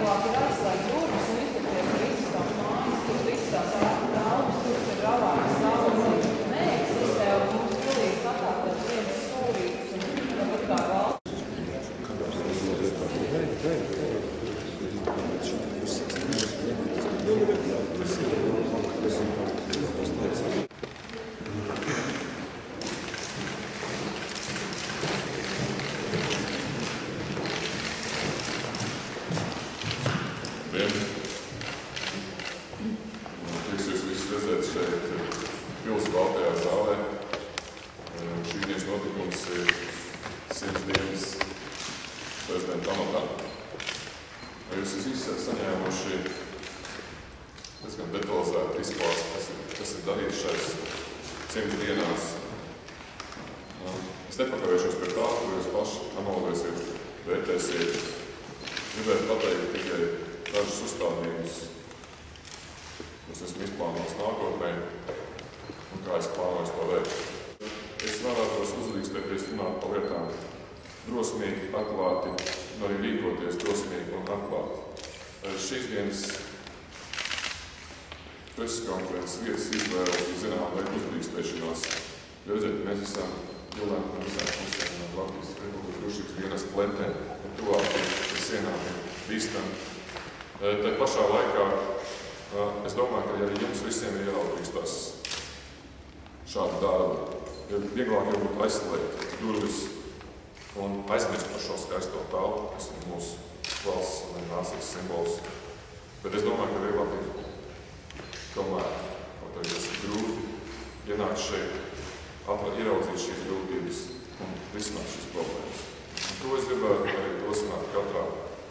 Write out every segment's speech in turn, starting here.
vieglāk ir aizslēgt durvis un izlikties visas tās mājas, visas tās telpas, kuras ir ravākas stāvokļi. Neeksistē, un mums pilnīgi sakārtot vienas stūrītes un varbūt kā valsts. Prieks jūs redzēt šeit Pils Baltajā zālē. Šīdienas notikums ir 100 dienas prezidenta amatā. Jūs esat saņēmuši diezgan detalizētu izklāstu, kas ir darīts šais 100 dienās. Es nepakavēšos pie tā, ko jūs paši analizēsiet, vērtēsiet. Gribētu pateikt tikai dažus uzstādījumus, kurus esmu izplānojis nākotnē un kā es plānoju to veikt. Es vēlētos uzdrīkstēties runāt par lietām drosmīgi, atklāti, un arī rīkoties drosmīgi un atklāti. Šīs dienas preses konferences vietas izvēle ir zinām vai uzdrīkstēšanās. Redziet, mēs esam Vilēm un visām pusēm no Latvijas Republikas drošības dienas plentē un tuvāk pie sienām ir bīstami. Tā pašā laikā es domāju, ka arī jums visiem ir jāattīstās šādu darbu. Vieglāk jau būtu aizslēgt durvis un aizmirst par šo skaisto telpu, kas ir mūsu valsts un nācijas simbols. Bet es domāju, ka vieglāk ir tomēr, kaut arī tas ir grūti, ienākt šeit, ieraudzīt šīs grūtības un risināt šīs problēmas. Un to es gribētu arī dosināt katrā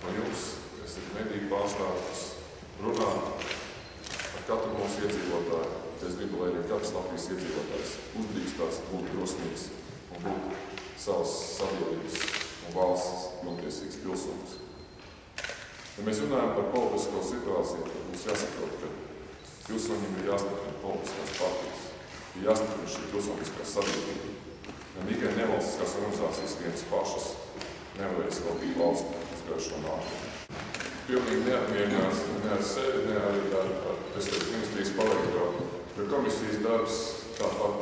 no jums, kas ir mediju pārstāvis, runā ar katru mūsu iedzīvotāju. Es gribu, lai arī katrs Latvijas iedzīvotājs uzdrīkstās būt drosmīgs un būt savas sabiedrības un valsts pilntiesīgs pilsonis. Ja mēs runājam par politisko situāciju, tad mums jāsaprot, ka pilsoņiem ir jāstiprina politiskās partijas, ir jāstiprina šī pilsoniskā sabiedrība. Ne tikai nevalstiskās organizācijas vienas pašas nevarēs valdīt valsti uz garšo nākotni. Pilnīgi neapmierināts ne ar sevi, ne arī ar Veselības ministrijas paveikto, jo komisijas darbs tāpat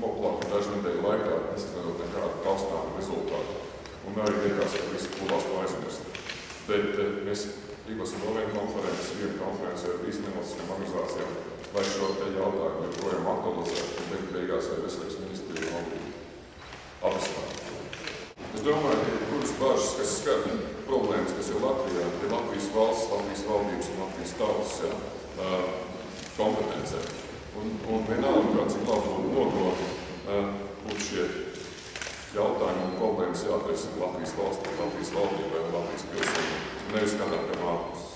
noplāka dažu nedēļu laikā, nesasniedzot nekādu taustāmu rezultātu. Un arī liekas, ka visi plūdās to aizmirst. Bet mēs rīkosim vēl vienu konferenci ar visām nevalstiskām organizācijām, lai šo te jautājumu joprojām aktualizētu un beigās ar Veselības ministriju valdību atrisināt. Es domāju, ka kuras bažas, kas skar problēmas, kas ir Latvijā, ir Latvijas valsts, Latvijas valdības un Latvijas tautas kompetencē. Un vienalga, kāds ir labi būtu šie jautājumi un problēmas jāatrisina Latvijas valstī, Latvijas valdībai vai Latvijas pilsēņiem, nevis kādām pie ārpuses.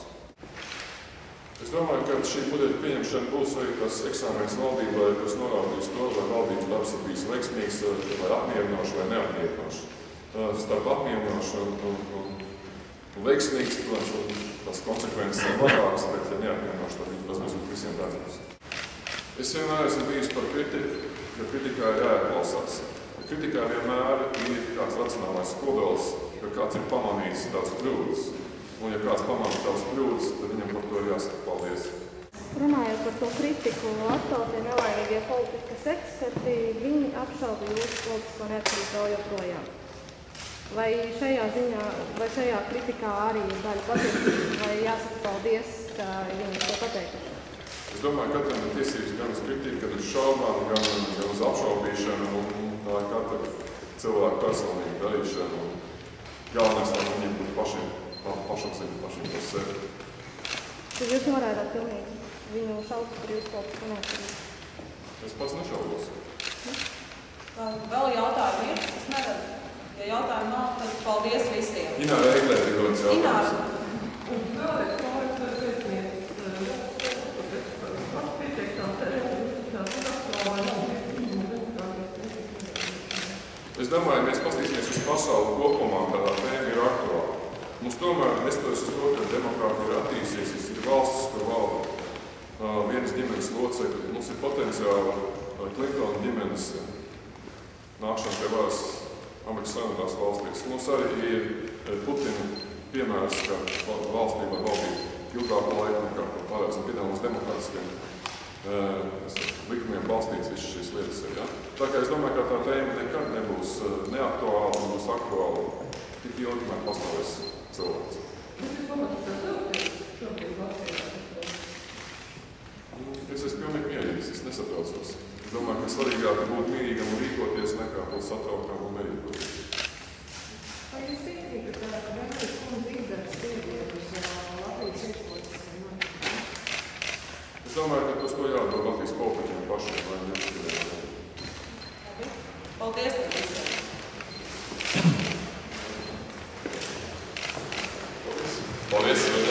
Es domāju, ka šī budžeta pieņemšana būs arī tas eksāmens valdībai, kas norādīs to, vai valdības darbs ir bijis veiksmīgs, vai apmierinošs vai neapmierinošs. Starp apmierinošu un veiksmīgs, protams, un tās konsekvences ir vairākas, bet ja neapmierinoši, tad tas mums visiem redzams. Es vienmēr esmu bijis par kritiku, jo kritikā ir jāieklausās. Kritikā vienmēr ir kāds racionālais kodols, ka kāds ir pamanījis tās kļūdas. Un ja kāds pamanīja tās kļūdas, tad viņam par to ir jāsaka paldies. Runājot par to kritiku, atkal tie nelaimīgie politikas eksperti, viņi apšauba jūsu politisko neatkarību vēl joprojām. Vai šajā ziņā, vai šajā kritikā arī ir daļa patiesības, vai jāsaka paldies, ka viņi to pateikuši? Es domāju, ka katram ir tiesības gan uz kritiku, gan uz šaubām, gan uz apšaubīšanu, un tā ir katra cilvēka personīga darīšana. Galvenais, lai viņiem būtu pašapziņa pašiem par sevi. Tad jūs norādāt pilnīgi viņu šaubas par jūsu politisko neatkarību? Es pats nešaubos. Vēl jautājumi ir? Es neredzu. Ja jautājumu nav, tad paldies visiem. Ināra Eglēta ir ļoti jautājums. Vēlreiz pārēc par pēcniec. Es domāju, mēs paskatīsimies uz pasauli kopumā, kādā tēma ir aktuāla. Mums tomēr nestojas uz to, ka demokrātija ir attīstījusies, ir valstis, kur valda vienas ģimenes locekļi. Mums ir potenciāli Clintona ģimenes nākšana pie varas Amerikas Savienotās valstīs. Mums arī ir Putina piemērs, ka valstī var valdīt ilgāku laiku nekā pārēdz piedāvājums demokrātiskiem likumiem balstīts visas šīs lietas. Ja? Tā kā es domāju, ka tā tēma nekad nebūs neaktuāla, nebūs aktuāla, tik ilgi, kamēr pastāvēs cilvēks. Kas ir pamatas ar tev, ka šobrīd Latvijā? Es esmu pilnīgi mierīgs, es nesatraucos. Es domāju, ka svarīgāk būt mierīgam un rīkoties, nekā būt satraukam un nerīkoties. Vai jūs tikai, ka Rēmijas kundze izdara spiedienus Latvijas iekšpolitikas notikumiem? Es domāju, ka tas to jādod Latvijas politiķiem pašiem, lai neapstrādāt. Paldies par visiem! Paldies!